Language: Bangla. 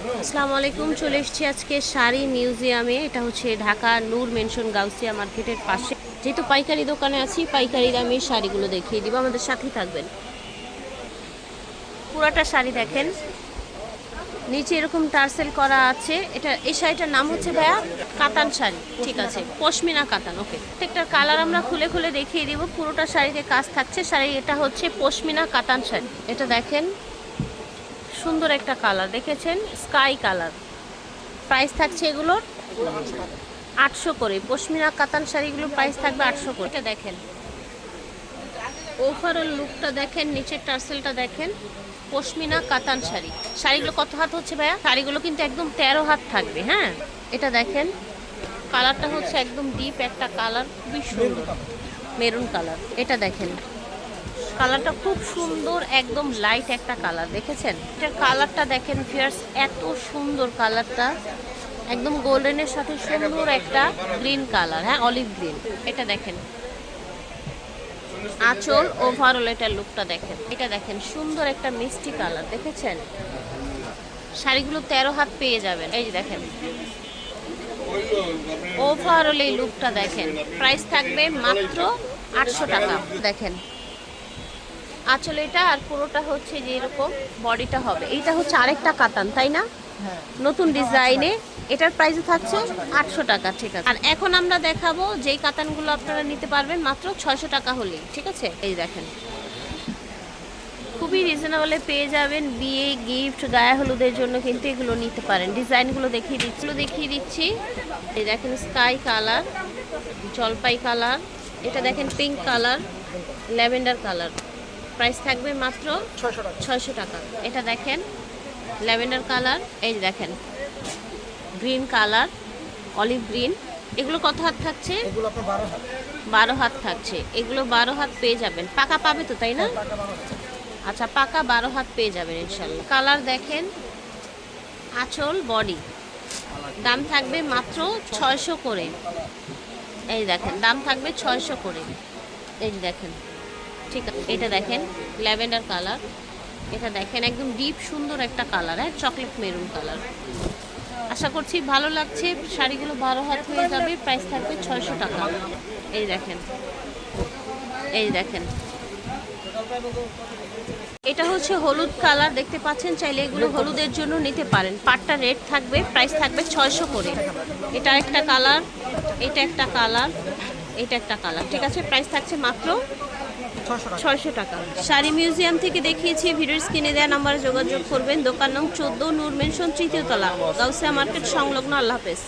আসসালামু আলাইকুম, চলে এসেছি আজকে শাড়ি মিউজিয়ামে। এটা হচ্ছে ঢাকা নূর মেনশন গাউসিয়া মার্কেটের পাশে। যেহেতু পাইকারি দোকানে আছি, পাইকারি দামে শাড়িগুলো দেখিয়ে দিব, আমাদের সাথেই থাকবেন। পুরাটা শাড়ি দেখেন, নিচে এরকম টার্সেল করা আছে। এই শাড়িটার নাম হচ্ছে ভাইয়া কাতান শাড়ি, ঠিক আছে, পশমিনা কাতান। ওকে, প্রত্যেকটার কালার আমরা খুলে খুলে দেখিয়ে দিব। পুরোটা শাড়িতে কাজ থাকছে। শাড়ি এটা হচ্ছে পশমিনা কাতান শাড়ি। এটা দেখেন, সুন্দর একটা কালার, দেখেছেন, স্কাই কালার। প্রাইস থাকছে এগুলোর 800 করে। পশমিনা কাতান শাড়িগুলোর প্রাইস থাকবে 800 করে। এটা দেখেন, ওভারঅল লুকটা দেখেন, নিচের টার্সেলটা দেখেন। পশমিনা কাতান শাড়ি। শাড়িগুলো কত হাত হচ্ছে ভাইয়া? শাড়িগুলো কিন্তু একদম 13 হাত থাকবে। হ্যাঁ, এটা দেখেন, কালারটা হচ্ছে একদম ডিপ একটা কালার, খুবই সুন্দর, মেরুন কালার। এটা দেখেন, কালারটা খুব সুন্দর, একদম লাইট একটা কালার, দেখেছেন? এটার কালারটা দেখেন ফিয়ার্স, এত সুন্দর কালারটা, একদম গোল্ডেনের সাথে সুন্দর একটা গ্রিন কালার। হ্যাঁ, অলিভ গ্রিন। এটা দেখেন আঁচল, ওভারঅল এটার লুকটা দেখেন। এটা দেখেন, সুন্দর একটা মিষ্টি কালার, দেখেছেন? শাড়িগুলো 13 হাত পেয়ে যাবেন। এই যে দেখেন, ওভারঅল এই লুকটা দেখেন। প্রাইস থাকবে মাত্র 800 টাকা। দেখেন আঁচল এটা, আর পুরোটা হচ্ছে যে এরকম বডিটা হবে। এইটা হচ্ছে আরেকটা কাতান, তাই না? নতুন ডিজাইনে। এটার প্রাইসও থাকছে 800 টাকা, ঠিক আছে। আর এখন আমরা দেখাবো যেই কাতানগুলো আপনারা নিতে পারবেন মাত্র 600 টাকা হলেই, ঠিক আছে? এই দেখেন, খুবই রিজনেবলে পেয়ে যাবেন। বিয়ে, গিফট, গায়ে হলুদের জন্য কিন্তু এগুলো নিতে পারেন। ডিজাইনগুলো দেখিয়ে দিচ্ছি। এই দেখেন, স্কাই কালার, জলপাই কালার, এটা দেখেন pink colour, lavender colour. Price থাকবে মাত্র 600 টাকা। এটা দেখেন ল্যাভেন্ডার কালার, এই দেখেন গ্রিন কালার, অলিভ গ্রিন। এগুলো কত হাত থাকছে? 12 হাত থাকছে। এগুলো 12 হাত পেয়ে যাবেন। পাকা পাবে তো, তাই না? আচ্ছা, পাকা 12 হাত পেয়ে যাবেন ইনশাল্লাহ। কালার দেখেন, আঁচল, বডি। দাম থাকবে মাত্র 600 করে। এই দেখেন, দাম থাকবে 600 করে। এই দেখেন, ঠিক আছে। এটা দেখেন ল্যাভেন্ডার কালার, এটা দেখেন একদম ডিপ সুন্দর একটা কালার, হ্যাঁ, চকলেট মেরুন কালার। আশা করছি ভালো লাগছে। শাড়িগুলো 12 হাত হয়ে যাবে। প্রাইস থাকবে 600 টাকা। এই দেখেন, এই দেখেন, এটা হচ্ছে হলুদ কালার, দেখতে পাচ্ছেন। চাইলে এগুলো হলুদের জন্য নিতে পারেন। পাটটা রেড থাকবে, প্রাইস থাকবে 600 করে। এটা একটা কালার, এটা একটা কালার, এটা একটা কালার, ঠিক আছে। প্রাইস থাকছে মাত্র 600 টাকা। শাড়ি মিউজিয়াম থেকে দেখিয়েছি। ভিডিওর স্ক্রিনে দেওয়া নাম্বারে যোগাযোগ করবেন। দোকান নং 14, নূর মেনশন, 3য় তলা, গাউসিয়া মার্কেট সংলগ্ন। আল্লাহ হাফেজ।